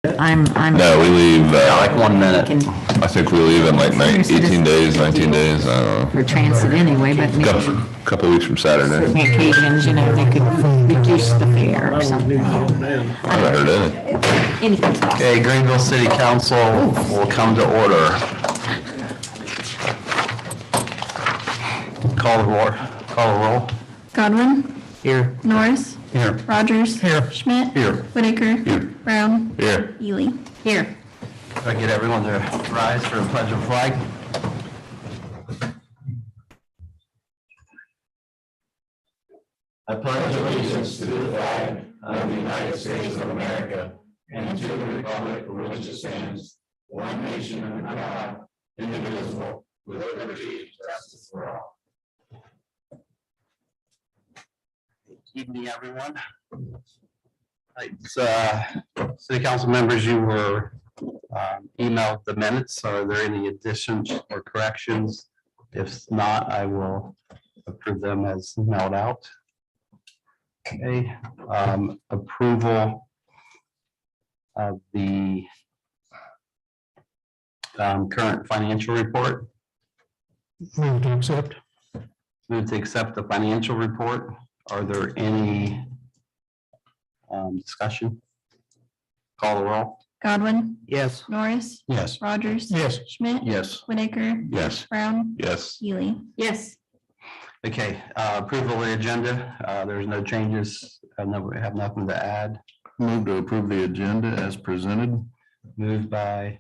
No, we leave, like 1 minute. I think we leave in like 18 days, 19 days, I don't know. For transit anyway, but maybe Couple weeks from Saturday. certain occasions, you know, they could reduce the fare or something. I haven't heard anything. Anything's possible. Okay, Greenville City Council will come to order. Call the roll. Godwin. Here. Norris. Here. Rogers. Here. Schmidt. Here. Whitaker. Here. Brown. Here. Ely. Here. Can I get everyone to rise for the pledge of flag? I pledge allegiance to the flag of the United States of America and to the republic for which it stands, one nation under God, indivisible, with liberty and justice for all. Evening, everyone. Right, City Council members, you were emailed the minutes. Are there any additions or corrections? If not, I will approve them as mailed out. Okay, approval of the current financial report. Move to accept. Move to accept the financial report. Are there any discussion? Call the roll. Godwin. Yes. Norris. Yes. Rogers. Yes. Schmidt. Yes. Whitaker. Yes. Brown. Yes. Ely. Yes. Okay, approval of the agenda. There's no changes. We have nothing to add. Move to approve the agenda as presented. Moved by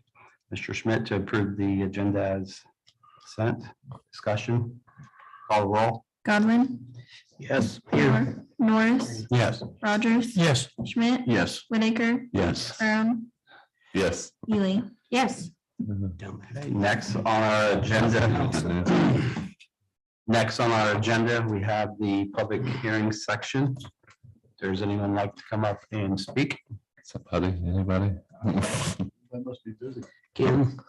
Mr. Schmidt to approve the agenda as sent. Discussion. Call the roll. Godwin. Yes. Norris. Yes. Rogers. Yes. Schmidt. Yes. Whitaker. Yes. Brown. Yes. Ely. Yes. Okay, next on our agenda. Next on our agenda, we have the public hearing section. Does anyone like to come up and speak? Somebody, anybody? That must be busy. Kim?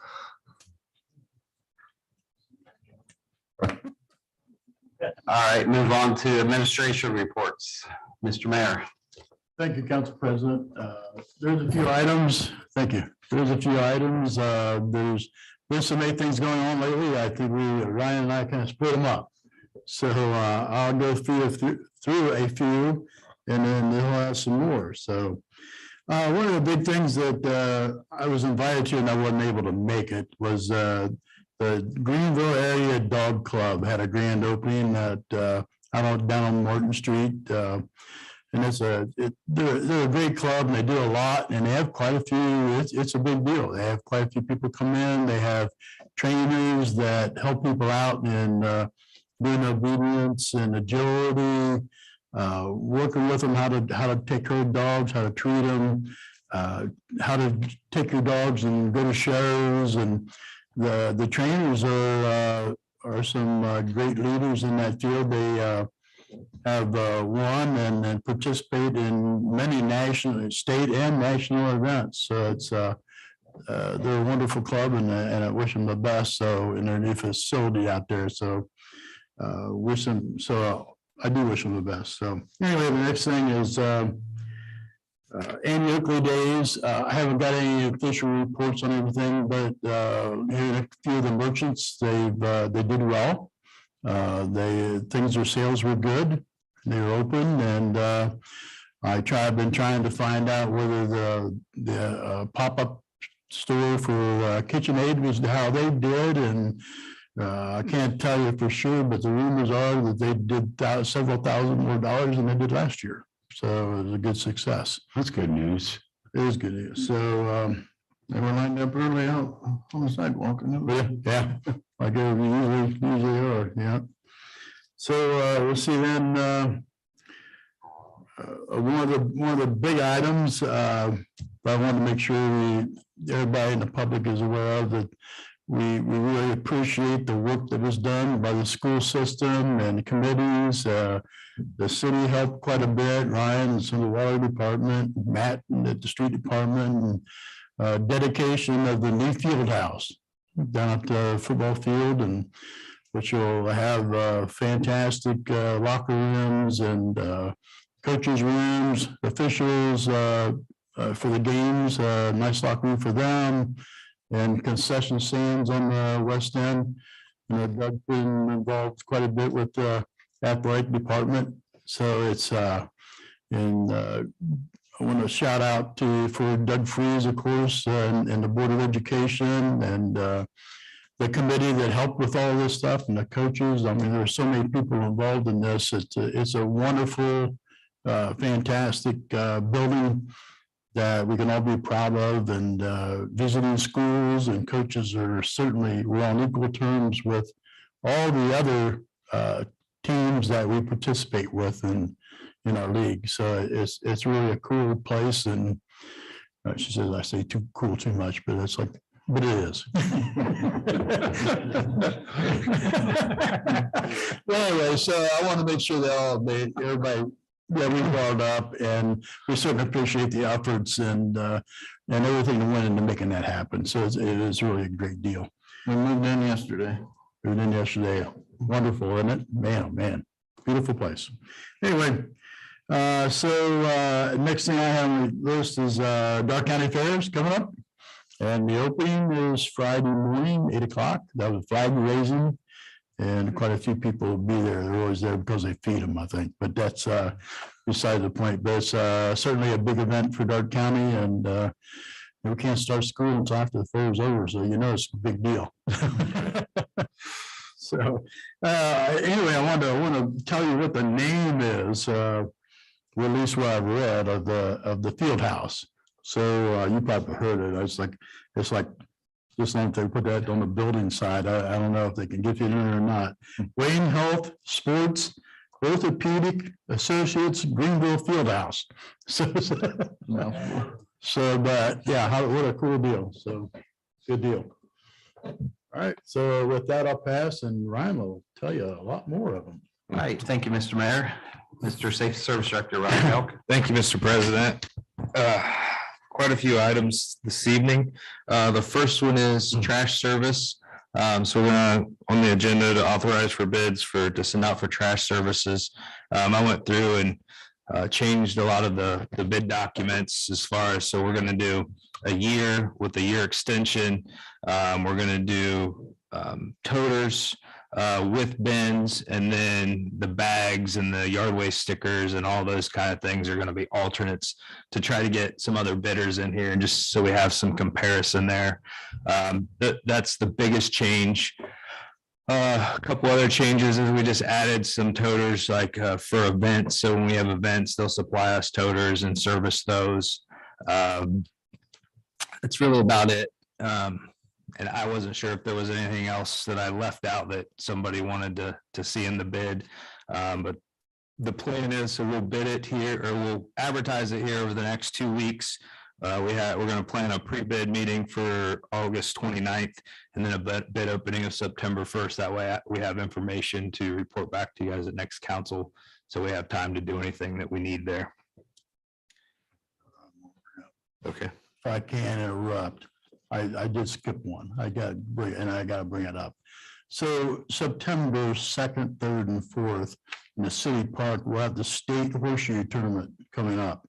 All right, move on to administration reports. Mr. Mayor. Thank you, Council President. There's a few items. Thank you. There's a few items. There's some eight things going on lately. I think Ryan and I kind of split them up. So I'll go through a few and then they'll have some more. So one of the big things that I was invited to and I wasn't able to make it was the Greenville Area Dog Club had a grand opening at down on Morton Street. And they're a great club and they do a lot and they have quite a few, it's a big deal. They have quite a few people come in. They have trainers that help people out in doing obedience and agility, working with them how to take care of dogs, how to treat them, how to take your dogs and go to shows. And the trainers are some great leaders in that field. They have won and participate in many national, state and national events. So it's they're a wonderful club and I wish them the best. So in their new facility out there. So wish them. So I do wish them the best. So anyway, the next thing is annual Oakley Days. I haven't got any official reports on everything, but here a few of the merchants they did well. Their sales were good. They were open, and I've been trying to find out whether the pop-up store for KitchenAid was how they did, and I can't tell you for sure, but the rumors are that they did several thousand more dollars than they did last year. So it was a good success. That's good news. It is good news. So they were lined up early out on the sidewalk. And yeah, like they usually are. Yeah. So we'll see then. One of the big items I want to make sure everybody in the public is aware of that we really appreciate the work that was done by the school system and the committees. The city helped quite a bit. Ryan and some of the water department, Matt and the street department, and dedication of the new field house down at the football field, and which will have fantastic locker rooms and coaches' rooms, officials' for the games, nice locker room for them, and concession stands on the west end. You know, Doug's been involved quite a bit with the athletic department, so it's I want to shout out for Doug Freeze, of course, and the Board of Education and the committee that helped with all this stuff and the coaches. I mean, there's so many people involved in this. It's a wonderful, fantastic building that we can all be proud of, and visiting schools and coaches are certainly, we're on equal terms with all the other teams that we participate with in our league. So it's really a cool place, and she says I say too cool too much, but it's like, but it is. Well, anyway, so I want to make sure that everybody that we brought up, and we certainly appreciate the efforts and everything that went into making that happen. So it is really a great deal. We moved in yesterday. Wonderful, isn't it? Man, oh man, beautiful place. Anyway, so next thing I have on the list is Dark County Fairs coming up. And the opening is Friday morning, 8 o'clock. That was flag raising. And quite a few people will be there. They're always there because they feed them, I think. But that's beside the point. But it's certainly a big event for Dark County. And we can't start school until after the fair is over. So you know it's a big deal. So anyway, I want to tell you what the name is, or at least what I've read of the field house. So you probably heard it. It's like just like they put that on the building side. I don't know if they can get you in there or not. Wayne Health Sports Orthopedic Associates Greenville Fieldhouse. So but yeah, what a cool deal. So good deal. All right, so with that, I'll pass, and Ryan will tell you a lot more of them. All right, thank you, Mr. Mayor. Mr. Safety Service Director, Ryan Elk. Thank you, Mr. President. Quite a few items this evening. The first one is trash service. So we're gonna, on the agenda, to authorize for bids to send out for trash services. I went through and changed a lot of the bid documents as far as, so we're gonna do a year with a year extension. We're gonna do toters with bins, and then the bags and the yard waste stickers and all those kind of things are going to be alternates to try to get some other bidders in here, and just so we have some comparison there. That's the biggest change. A couple other changes is we just added some toters like for events. So when we have events, they'll supply us toters and service those. That's really about it. And I wasn't sure if there was anything else that I left out that somebody wanted to see in the bid. But the plan is, so we'll bid it here, or we'll advertise it here over the next 2 weeks. We're going to plan a pre-bid meeting for August 29th, and then a bid opening of September 1st. That way we have information to report back to you guys at next council, so we have time to do anything that we need there. Okay. If I can interrupt, I did skip one. I got to bring it up. So September 2nd, 3rd, and 4th in the city park, we'll have the state horseshoe tournament coming up.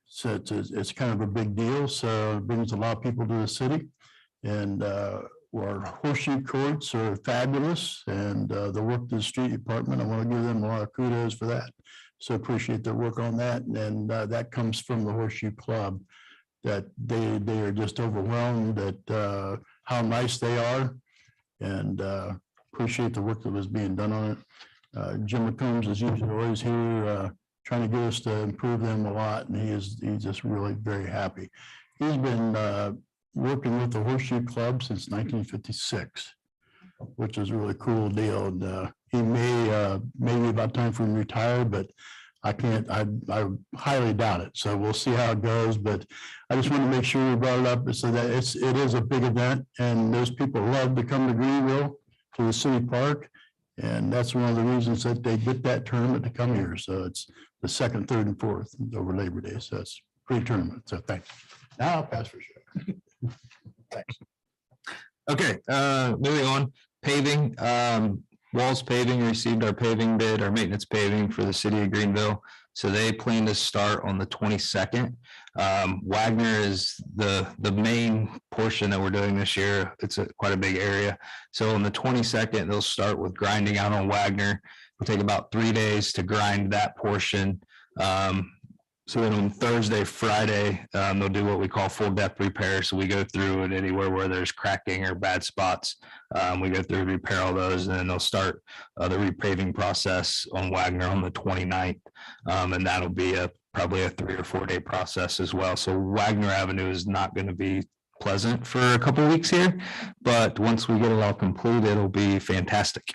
So it's kind of a big deal. So it brings a lot of people to the city, and our horseshoe courts are fabulous, and the work of the street department, I want to give them a lot of kudos for that. So appreciate their work on that. And that comes from the Horseshoe Club, that they are just overwhelmed at how nice they are, and appreciate the work that was being done on it. Jim McCombs is usually always here trying to get us to improve them a lot, and he's just really very happy. He's been working with the Horseshoe Club since 1956, which is a really cool deal. And he may be about time for him to retire, but I highly doubt it. So we'll see how it goes. But I just want to make sure we brought it up so that it is a big event, and those people love to come to Greenville, to the city park. And that's one of the reasons that they get that tournament to come here. So it's the 2nd, 3rd, and 4th over Labor Day. So it's a great tournament. So thanks. Now I'll pass for sure. Thanks. Okay, moving on, paving. Walls Paving received our paving bid, our maintenance paving for the city of Greenville. So they plan to start on the 22nd. Wagner is the main portion that we're doing this year. It's quite a big area. So on the 22nd, they'll start with grinding out on Wagner. It'll take about 3 days to grind that portion. So then on Thursday, Friday, they'll do what we call full depth repair. So we go through and anywhere where there's cracking or bad spots, we go through and repair all those, and then they'll start the repaving process on Wagner on the 29th. And that'll be probably a 3 or 4 day process as well. So Wagner Avenue is not going to be pleasant for a couple of weeks here, but once we get it all complete, it'll be fantastic.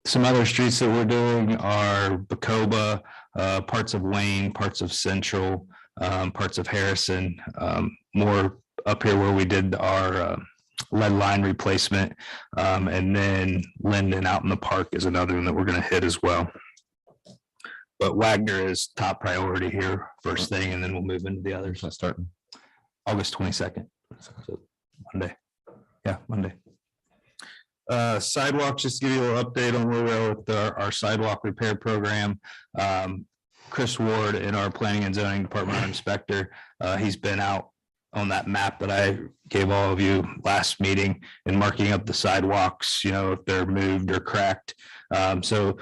Some other streets that we're doing are Bacoba, parts of Wayne, parts of Central, parts of Harrison, more up here where we did our lead line replacement, and then Linden out in the park is another one that we're going to hit as well. But Wagner is top priority here, first thing, and then we'll move into the others. Let's start August 22nd, so Monday. Yeah, Monday. Sidewalks, just to give you a little update on where we are with our sidewalk repair program. Chris Ward in our planning and zoning department, our inspector, he's been out on that map that I gave all of you last meeting and marking up the sidewalks, if they're moved or cracked. So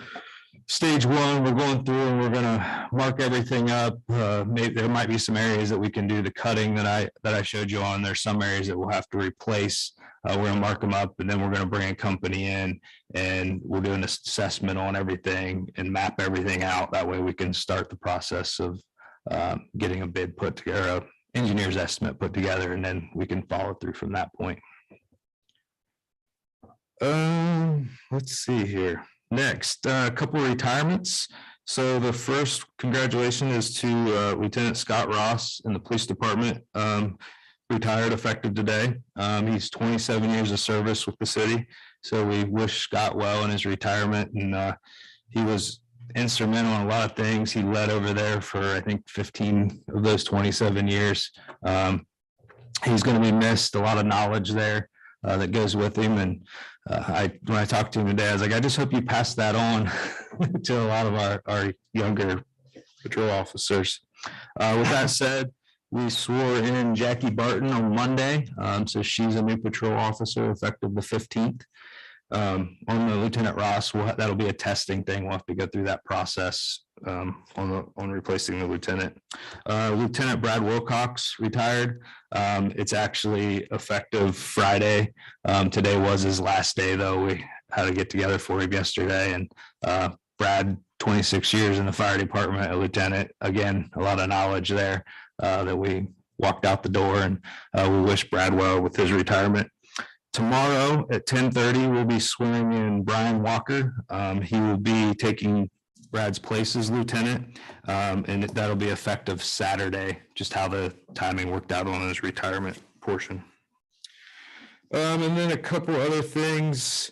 stage one, we're going through and we're going to mark everything up. Maybe there might be some areas that we can do the cutting that I showed you on. There's some areas that we'll have to replace. We're going to mark them up, and then we're going to bring a company in and we'll do an assessment on everything and map everything out. That way we can start the process of getting a bid put together, an engineer's estimate put together, and then we can follow through from that point. Let's see here. Next, a couple of retirements. So the first congratulations is to Lieutenant Scott Ross in the police department. Retired effective today. He's 27 years of service with the city. So we wish Scott well in his retirement, and he was instrumental in a lot of things. He led over there for, I think, 15 of those 27 years. He's going to be missed. A lot of knowledge there that goes with him. And when I talked to him today, I was like, I just hope you pass that on to a lot of our younger patrol officers. With that said, we swore in Jackie Barton on Monday. So she's a new patrol officer effective the 15th. On the Lieutenant Ross, that'll be a testing thing. We'll have to go through that process on replacing the lieutenant. Lieutenant Brad Wilcox retired. It's actually effective Friday. Today was his last day, though. We had to get together for him yesterday, and Brad, 26 years in the fire department, a lieutenant. Again, a lot of knowledge there that we walked out the door, and we wish Brad well with his retirement. Tomorrow at 10:30, we'll be swearing in Brian Walker. He will be taking Brad's place as lieutenant, and that'll be effective Saturday, just how the timing worked out on his retirement portion. And then a couple other things.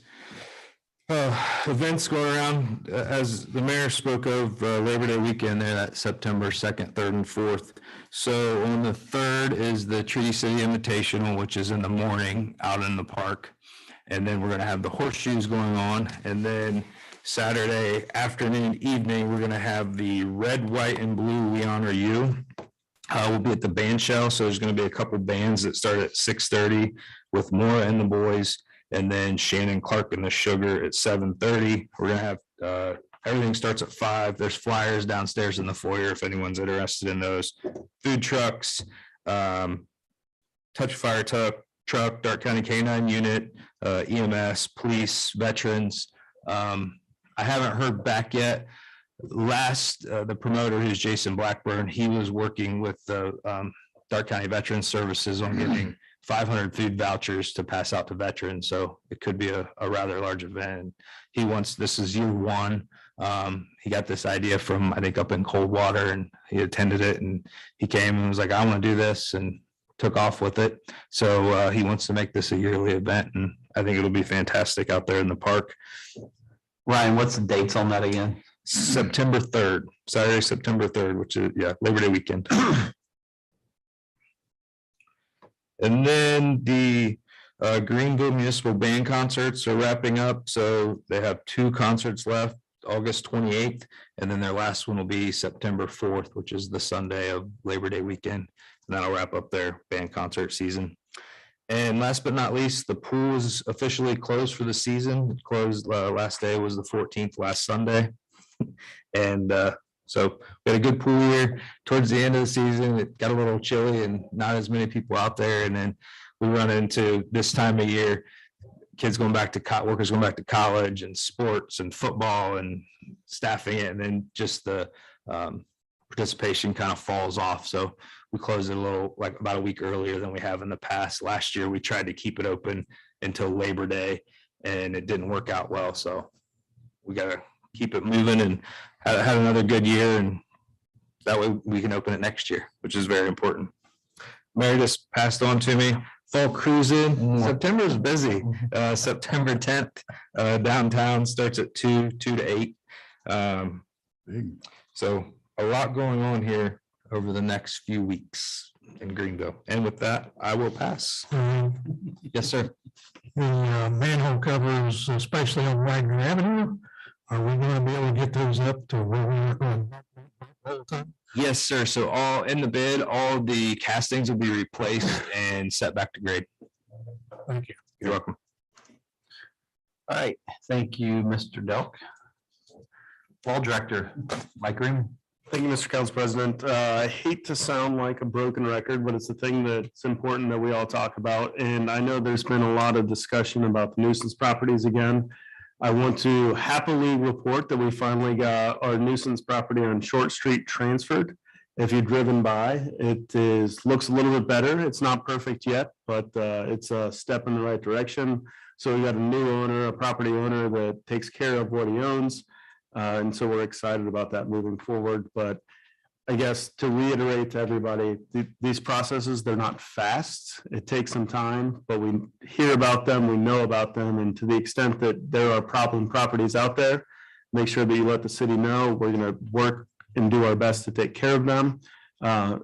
Events going around, as the mayor spoke of, Labor Day weekend there, that September 2nd, 3rd, and 4th. So on the 3rd is the Treaty City Invitational, which is in the morning out in the park. And then we're going to have the horseshoes going on. And then Saturday afternoon, evening, we're going to have the red, white, and blue We Honor You. We'll be at the band shell. So there's going to be a couple bands that start at 6:30 with Maura and the Boys. And then Shannon Clark and the Sugar at 7:30. We're going to have everything starts at 5. There's flyers downstairs in the foyer if anyone's interested in those. Food trucks, Touch Fire truck, Dark County K-9 unit, EMS, police, veterans. I haven't heard back yet. The promoter, who's Jason Blackburn, he was working with the Dark County Veterans Services on getting 500 food vouchers to pass out to veterans. So it could be a rather large event. This is year 1. He got this idea from, I think, up in Coldwater, and he attended it, and he came and was like, I want to do this, and took off with it. So he wants to make this a yearly event, and I think it'll be fantastic out there in the park. Ryan, what's the dates on that again? September 3rd, Saturday, September 3rd, which is, Labor Day weekend. And then the Greenville Municipal Band concerts are wrapping up, so they have 2 concerts left, August 28th, and then their last one will be September 4th, which is the Sunday of Labor Day weekend. And that'll wrap up their band concert season. And last but not least, the pool is officially closed for the season. It closed, last day was the 14th, last Sunday. And so we had a good pool year. Towards the end of the season, it got a little chilly and not as many people out there. And then we run into this time of year, kids going back to workers going back to college and sports and football and staffing it. And then just the participation kind of falls off. So we closed it a little, like about a week earlier than we have in the past. Last year, we tried to keep it open until Labor Day and it didn't work out well. So we got to keep it moving and had another good year. And that way we can open it next year, which is very important. Mary just passed on to me. Fall cruising. September is busy. September 10th, downtown starts at 2 to 8. So a lot going on here over the next few weeks in Greenville. And with that, I will pass. Yes, sir. The manhole covers, especially on Wagner Avenue, are we going to be able to get those up to where we were going? Yes, sir. So all in the bid, all the castings will be replaced and set back to grade. Thank you. You're welcome. All right, thank you, Mr. Delk. Ball Director, Mike Green. Thank you, Mr. Council President. I hate to sound like a broken record, but it's the thing that's important that we all talk about. And I know there's been a lot of discussion about the nuisance properties again. I want to happily report that we finally got our nuisance property on Short Street transferred. If you've driven by, looks a little bit better. It's not perfect yet, but it's a step in the right direction. So we got a new owner, a property owner that takes care of what he owns. And so we're excited about that moving forward. But I guess to reiterate to everybody, these processes, they're not fast. It takes some time, but we hear about them, we know about them. And to the extent that there are problem properties out there, make sure that you let the city know. We're going to work and do our best to take care of them.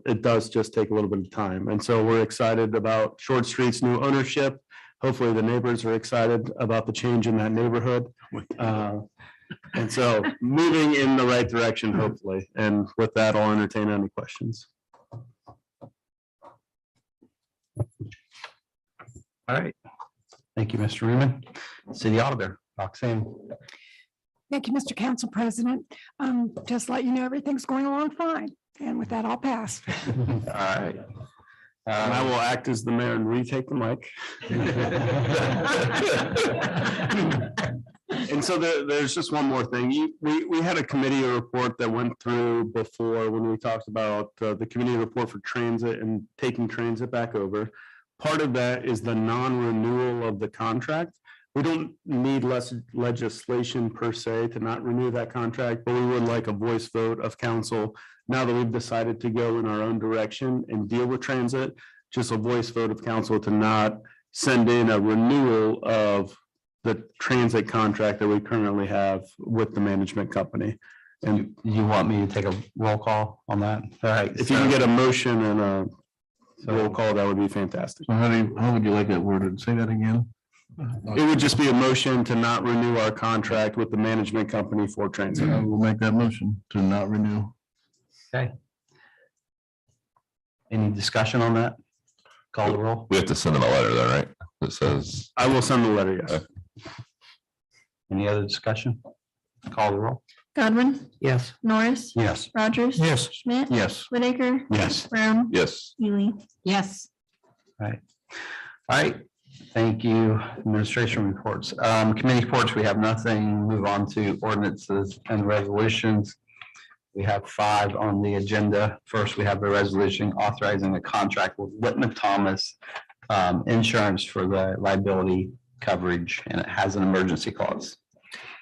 It does just take a little bit of time. And so we're excited about Short Street's new ownership. Hopefully the neighbors are excited about the change in that neighborhood. And so moving in the right direction, hopefully. And with that, I'll entertain any questions. All right, thank you, Mr. Reuben. City Auditor, Roxanne. Thank you, Mr. Council President. Just let you know, everything's going along fine. And with that, I'll pass. All right. And I will act as the mayor and retake the mic. And so there's just one more thing. We had a committee report that went through before when we talked about the committee report for transit and taking transit back over. Part of that is the non-renewal of the contract. We don't need less legislation per se to not renew that contract, but we would like a voice vote of council. Now that we've decided to go in our own direction and deal with transit, just a voice vote of council to not send in a renewal of the transit contract that we currently have with the management company. And You want me to take a roll call on that? All right. if you can get a motion and a roll call, that would be fantastic. So how would you like that worded? Say that again. It would just be a motion to not renew our contract with the management company for transit. I will make that motion to not renew. Okay. Any discussion on that? Call the roll. We have to send them a letter though, right? That says, I will send the letter, yes. Any other discussion? Call the roll. Godwin, Yes. Norris, Yes. Rogers. Yes. Schmidt. Yes. Whitaker, Yes. Brown, yes, Ely. Yes. All right, thank you. Administration reports. Committee reports, we have nothing. Move on to ordinances and resolutions. We have 5 on the agenda. First, we have the resolution authorizing a contract with Whitman Thomas Insurance for the liability coverage, and it has an emergency clause.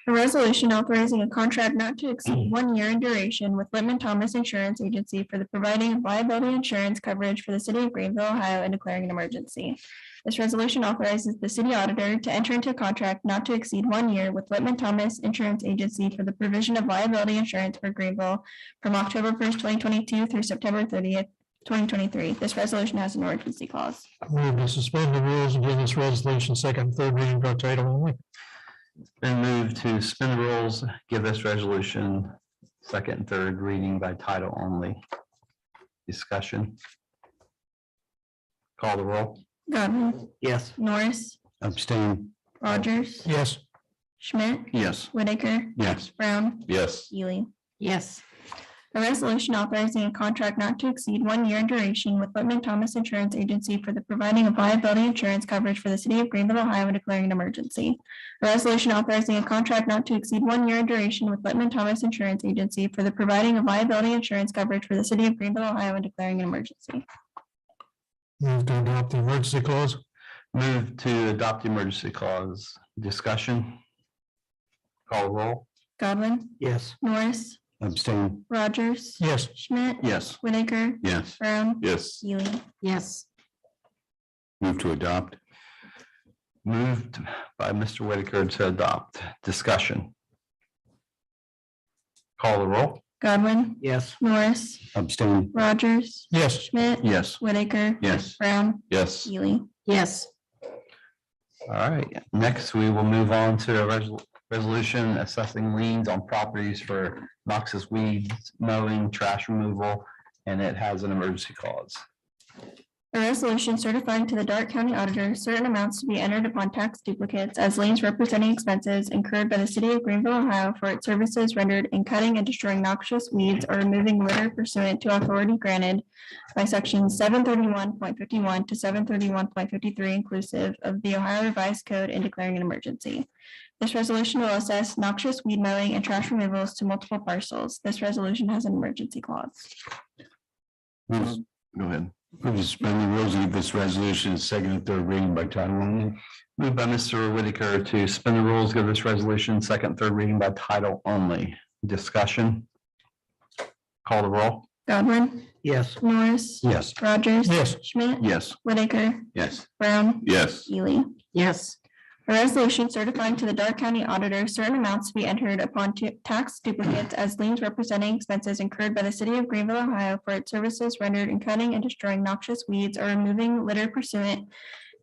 A resolution authorizing a contract not to exceed 1 year in duration with Whitman Thomas Insurance Agency for the providing of liability insurance coverage for the city of Greenville, Ohio, and declaring an emergency. This resolution authorizes the city auditor to enter into a contract not to exceed 1 year with Whitman Thomas Insurance Agency for the provision of liability insurance for Greenville from October 1st, 2022 through September 30th, 2023. This resolution has an emergency clause. Move to suspend the rules and give this resolution second, and third reading by title only. Been moved to suspend the rules, give this resolution second and third reading by title only. Discussion. Call the roll. Godwin, Yes. Norris, Abstain. Rogers, Yes. Schmidt, Yes. Whitaker, Yes. Brown, Yes. Ely. Yes. A resolution authorizing a contract not to exceed 1 year in duration with Whitman Thomas Insurance Agency for the providing of liability insurance coverage for the city of Greenville, Ohio, and declaring an emergency. A resolution authorizing a contract not to exceed 1 year in duration with Whitman Thomas Insurance Agency for the providing of liability insurance coverage for the city of Greenville, Ohio, and declaring an emergency. Move to adopt the emergency clause. Move to adopt the emergency clause. Discussion. Call the roll. Godwin, Yes. Norris, Abstain. Rogers, Yes. Schmidt, Yes. Whitaker, Yes. Brown, Yes. Ely. Yes. Move to adopt. Moved by Mr. Whitaker to adopt. Discussion. Call the roll. Godwin, Yes. Norris, Abstain. Rogers, Yes. Schmidt, Yes. Whitaker, Yes. Brown, Yes. Ely. Yes. All right, next we will move on to a resolution assessing liens on properties for noxious weeds, mowing, trash removal, and it has an emergency clause. A resolution certifying to the Dark County Auditor certain amounts to be entered upon tax duplicates as liens representing expenses incurred by the city of Greenville, Ohio for its services rendered in cutting and destroying noxious weeds or removing litter pursuant to authority granted by section 731.51 to 731.53 inclusive of the Ohio Revised Code and declaring an emergency. This resolution will assess noxious weed mowing and trash removals to multiple parcels. This resolution has an emergency clause. Go ahead. Move to suspend the rules and give this resolution second and third reading by title only. Moved by Mr. Whitaker to suspend the rules, give this resolution second, third reading by title only. Discussion. Call the roll. Godwin, Yes. Norris, Yes. Rogers. Yes. Schmidt, Yes. Whitaker, Yes. Brown, Yes. Ely. Yes. A resolution certifying to the Dark County Auditor certain amounts to be entered upon tax duplicates as liens representing expenses incurred by the city of Greenville, Ohio for its services rendered in cutting and destroying noxious weeds or removing litter pursuant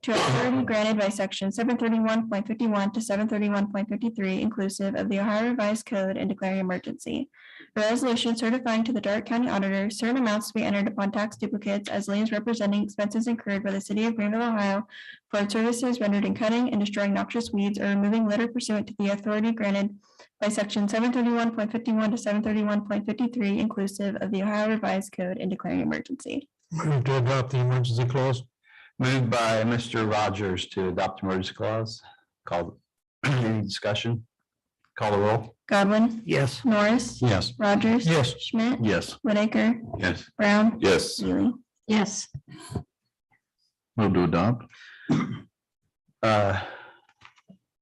to authority granted by section 731.51 to 731.53 inclusive of the Ohio Revised Code and declaring emergency. A resolution certifying to the Dark County Auditor certain amounts to be entered upon tax duplicates as liens representing expenses incurred by the city of Greenville, Ohio for its services rendered in cutting and destroying noxious weeds or removing litter pursuant to the authority granted by section 731.51 to 731.53 inclusive of the Ohio Revised Code and declaring emergency. Move to adopt the emergency clause. Moved by Mr. Rogers to adopt emergency clause. Called. Any discussion? Call the roll. Godwin, Yes. Norris, Yes. Rogers. Yes. Schmidt, Yes. Whitaker, Yes. Brown, Yes. Ely. Yes. Move to adopt.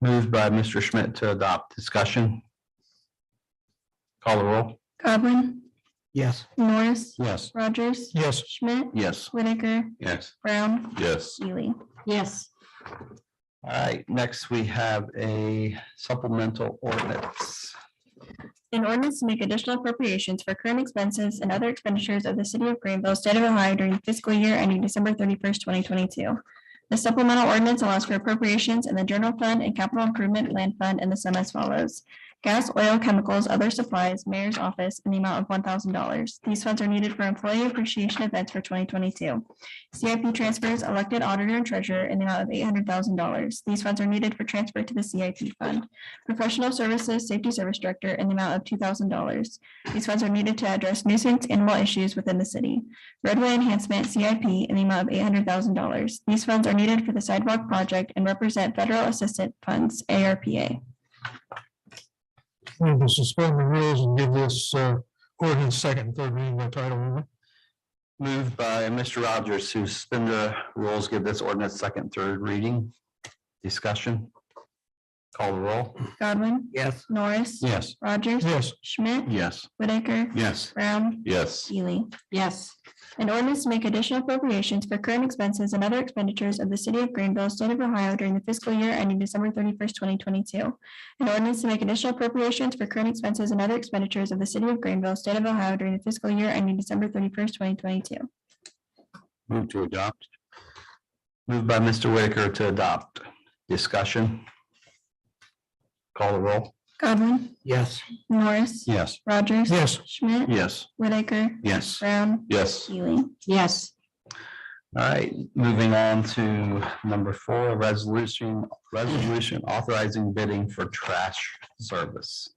Moved by Mr. Schmidt to adopt. Discussion. Call the roll. Godwin, Yes. Norris, Yes. Rogers. Yes. Schmidt, Yes. Whitaker, Yes. Brown, Yes. Ely. Yes. All right, next we have a supplemental ordinance. An ordinance to make additional appropriations for current expenses and other expenditures of the city of Greenville, state of Ohio during the fiscal year ending December 31st, 2022. The supplemental ordinance allows for appropriations in the general fund and capital improvement land fund in the sum as follows. Gas, oil, chemicals, other supplies, mayor's office in the amount of $1,000. These funds are needed for employee appreciation events for 2022. CIP transfers elected auditor and treasurer in the amount of $800,000. These funds are needed for transfer to the CIP fund. Professional services, safety service director in the amount of $2,000. These funds are needed to address nuisance animal issues within the city. Roadway enhancement, CIP in the amount of $800,000. These funds are needed for the sidewalk project and represent federal assistance funds, ARPA. Move to suspend the rules and give this ordinance second, and third reading by title only. Moved by Mr. Rogers to suspend the rules, give this ordinance second, third reading. Discussion. Call the roll. Godwin, Yes. Norris, Yes. Rogers. Yes. Schmidt, Yes. Whitaker, Yes. Brown, Yes. Ely. Yes. An ordinance to make additional appropriations for current expenses and other expenditures of the city of Greenville, state of Ohio during the fiscal year ending December 31st, 2022. An ordinance to make additional appropriations for current expenses and other expenditures of the city of Greenville, state of Ohio during the fiscal year ending December 31st, 2022. Move to adopt. Moved by Mr. Whitaker to adopt. Discussion. Call the roll. Godwin, Yes. Norris, Yes. Rogers. Yes. Schmidt. Yes. Whitaker, Yes. Brown, Yes. Ely. Yes. All right, moving on to number 4, resolution authorizing bidding for trash service.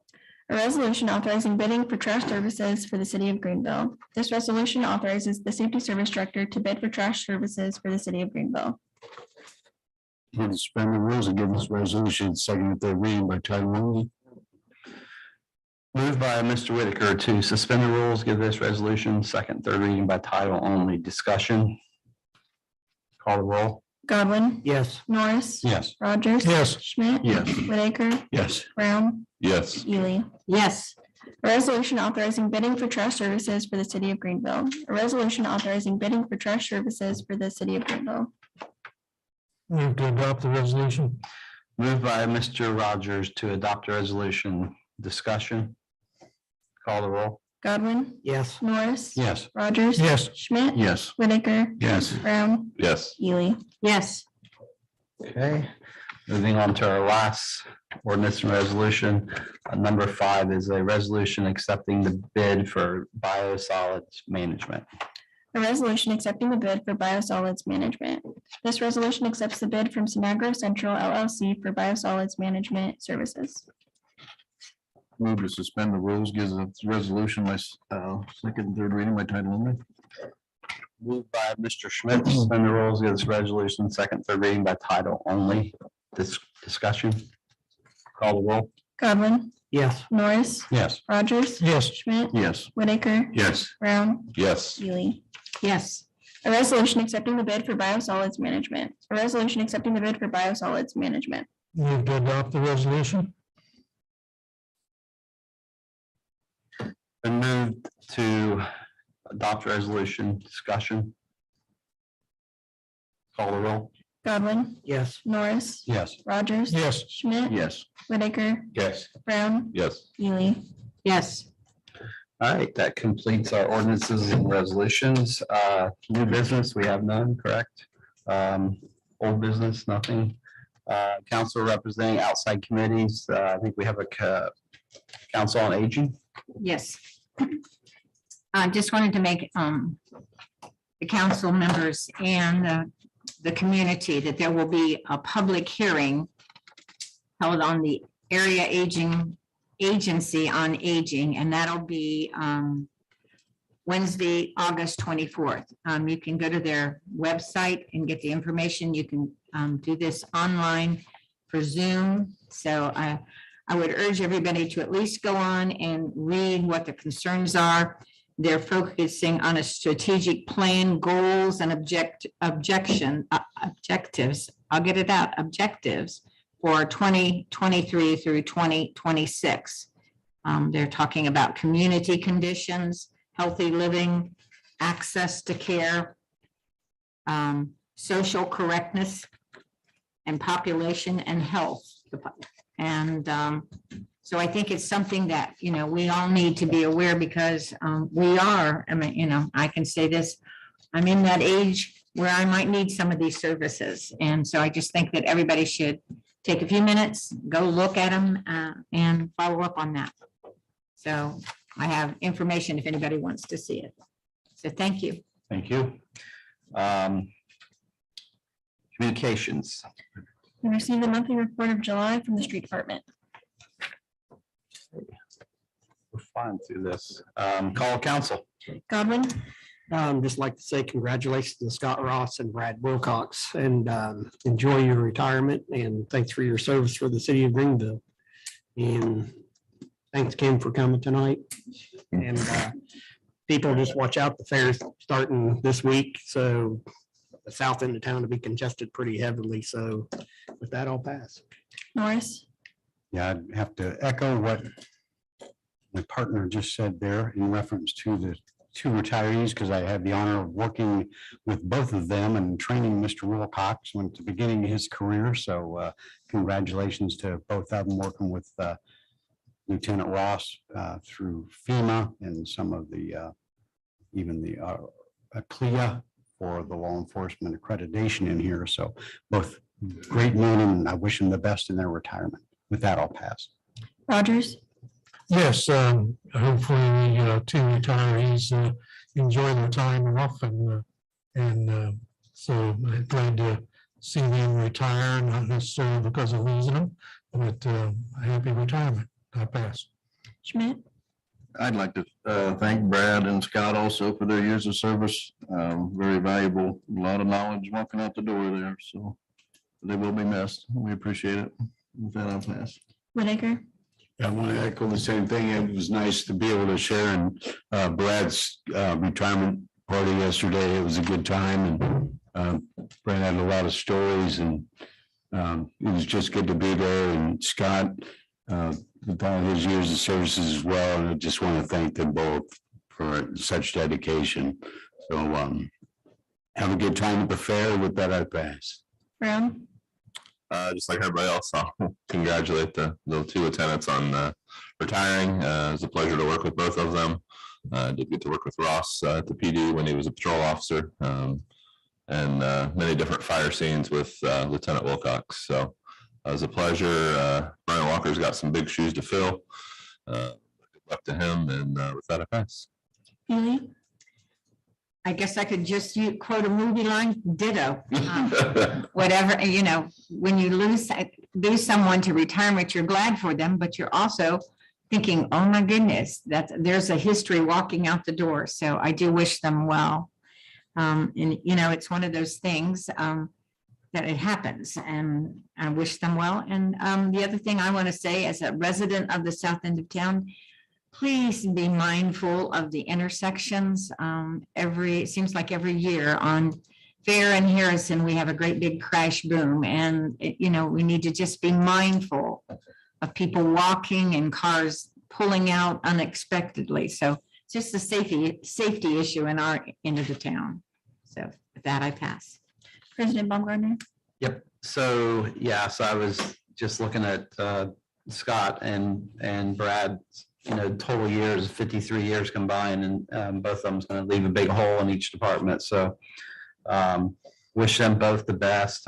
A resolution authorizing bidding for trash services for the city of Greenville. This resolution authorizes the safety service director to bid for trash services for the city of Greenville. Move to suspend the rules and give this resolution second and third reading by title only. Moved by Mr. Whitaker to suspend the rules, give this resolution second, third reading by title only. Discussion. Call the roll. Godwin, Yes. Norris. Yes. Rogers. Yes. Schmidt. Yes. Whitaker, Yes. Brown, Yes. Ely. Yes. A resolution authorizing bidding for trash services for the city of Greenville. A resolution authorizing bidding for trash services for the city of Greenville. Move to adopt the resolution. Moved by Mr. Rogers to adopt a resolution. Discussion. Call the roll. Godwin, Yes. Norris. Yes. Rogers. Yes. Schmidt. Yes. Whitaker, Yes. Brown, Yes. Ely. Yes. Okay, moving on to our last ordinance and resolution. Number 5 is a resolution accepting the bid for biosolids management. A resolution accepting the bid for biosolids management. This resolution accepts the bid from Sinagro Central LLC for biosolids management services. Move to suspend the rules, gives a resolution by second and third reading by title only. Moved by Mr. Schmidt, to suspend the rules, give this resolution second, third reading by title only. Discussion. Call the roll. Godwin, Yes. Norris, Yes. Rogers. Yes. Schmidt. Yes. Whitaker, Yes. Brown, Yes. Ely. Yes. A resolution accepting the bid for biosolids management. A resolution accepting the bid for biosolids management. Move to adopt the resolution. Been moved to adopt resolution. Discussion. Call the roll. Godwin, Yes. Norris, Yes. Rogers. Yes. Schmidt. Yes. Whitaker, Yes. Brown, Yes. Ely. Yes. All right, that completes our ordinances and resolutions. New business, we have none, correct? Old business, nothing. Council representing outside committees, I think we have a council on aging. Yes. I just wanted to make the council members and the community that there will be a public hearing held on the area aging agency on aging, and that'll be Wednesday, August 24th. You can go to their website and get the information. You can do this online for Zoom. So I would urge everybody to at least go on and read what the concerns are. They're focusing on a strategic plan, goals, and objectives. I'll get it out, objectives for 2023 through 2026. They're talking about community conditions, healthy living, access to care, social correctness, and population and health. And so I think it's something that, we all need to be aware because we are, I can say this, I'm in that age where I might need some of these services. And so I just think that everybody should take a few minutes, go look at them and follow up on that. So I have information if anybody wants to see it. So thank you. Thank you. Communications. We received the monthly report of July from the street department. We're fine through this. Call council. Godwin, Just like to say congratulations to Scott Ross and Brad Wilcox and enjoy your retirement and thanks for your service for the city of Greenville. And thanks, Kim, for coming tonight. And people just watch out, the fair's starting this week, so the south end of town to be congested pretty heavily. So with that, I'll pass. Norris, Yeah, I'd have to echo what my partner just said there in reference to the two retirees, because I had the honor of working with both of them and training Mr. Wilcox when at the beginning of his career. So congratulations to both of them, working with Lieutenant Ross through FEMA and some of the even the CLIA for the law enforcement accreditation in here. So both great men, and I wish them the best in their retirement. With that, I'll pass. Rogers, Yes, hopefully, two retirees enjoy their time off and so I'm glad to see them retire, not necessarily because of losing them, but a happy retirement. I pass. Schmidt, I'd like to thank Brad and Scott also for their years of service. Very valuable, a lot of knowledge walking out the door there, so they will be missed. We appreciate it. With that, I'll pass. Whitaker, I want to echo the same thing. It was nice to be able to share in Brad's retirement party yesterday. It was a good time, and Brad had a lot of stories, and it was just good to be there. And Scott, with all his years of services as well, and I just want to thank them both for such dedication. So have a good time at the fair. With that, I pass. Brown, Just like everybody else, I'll congratulate the two lieutenants on retiring. It was a pleasure to work with both of them. I did get to work with Ross at the PD when he was a patrol officer, and many different fire scenes with Lieutenant Wilcox. So it was a pleasure. Brian Walker's got some big shoes to fill. Good luck to him, and with that, I pass. Ely, I guess I could just quote a movie line, ditto. Whatever, when you lose someone to retirement, you're glad for them, but you're also thinking, oh my goodness, there's a history walking out the door. So I do wish them well. And it's one of those things that it happens, and I wish them well. And the other thing I want to say, as a resident of the south end of town, please be mindful of the intersections. It seems like every year on Fair and Harrison, we have a great big crash boom, and we need to just be mindful of people walking and cars pulling out unexpectedly. So it's just a safety issue in our end of the town. So with that, I pass. President Baumgartner, Yep. So, so I was just looking at Scott and Brad, total years, 53 years combined, and both of them's going to leave a big hole in each department. So wish them both the best.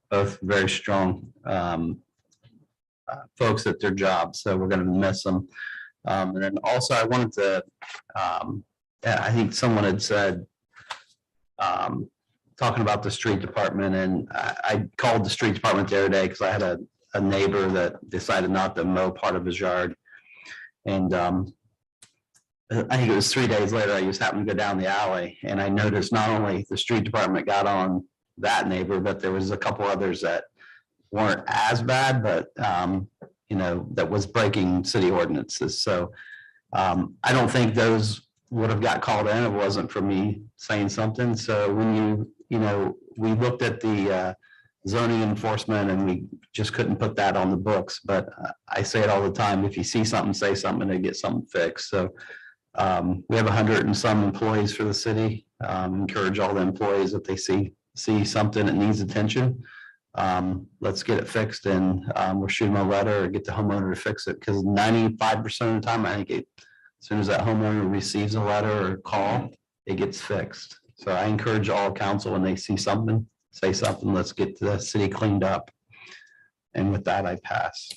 Both very strong folks at their jobs. So we're going to miss them. And then also I wanted to, I think someone had said, talking about the street department, and I called the street department the other day because I had a neighbor that decided not to mow part of his yard. And I think it was 3 days later, I just happened to go down the alley, and I noticed not only the street department got on that neighbor, but there was a couple others that weren't as bad, but that was breaking city ordinances. So I don't think those would have got called in. It wasn't for me saying something. So when we looked at the zoning enforcement, and we just couldn't put that on the books. But I say it all the time: if you see something, say something, and get something fixed. So we have 100 and some employees for the city. Encourage all the employees, if they see something that needs attention, let's get it fixed, and we'll shoot them a letter or get the homeowner to fix it. Because 95% of the time, I think as soon as that homeowner receives a letter or call, it gets fixed. So I encourage all council, when they see something, say something. Let's get the city cleaned up. And with that, I pass.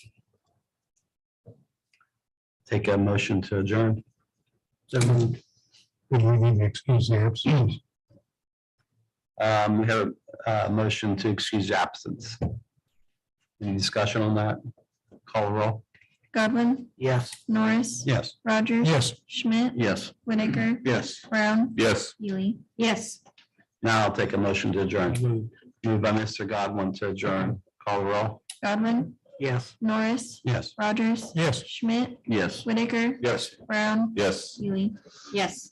Take a motion to adjourn. We need to excuse the absence. We have a motion to excuse absence. Any discussion on that? Call the roll. Godwin, Yes. Norris, Yes. Rogers. Yes. Schmidt, Yes. Whitaker, Yes. Brown, Yes. Ely. Yes. Now I'll take a motion to adjourn. Moved by Mr. Godwin to adjourn. Call the roll. Godwin, Yes. Norris, Yes. Rogers. Yes. Schmidt, Yes. Whitaker, Yes. Brown, Yes. Ely. Yes.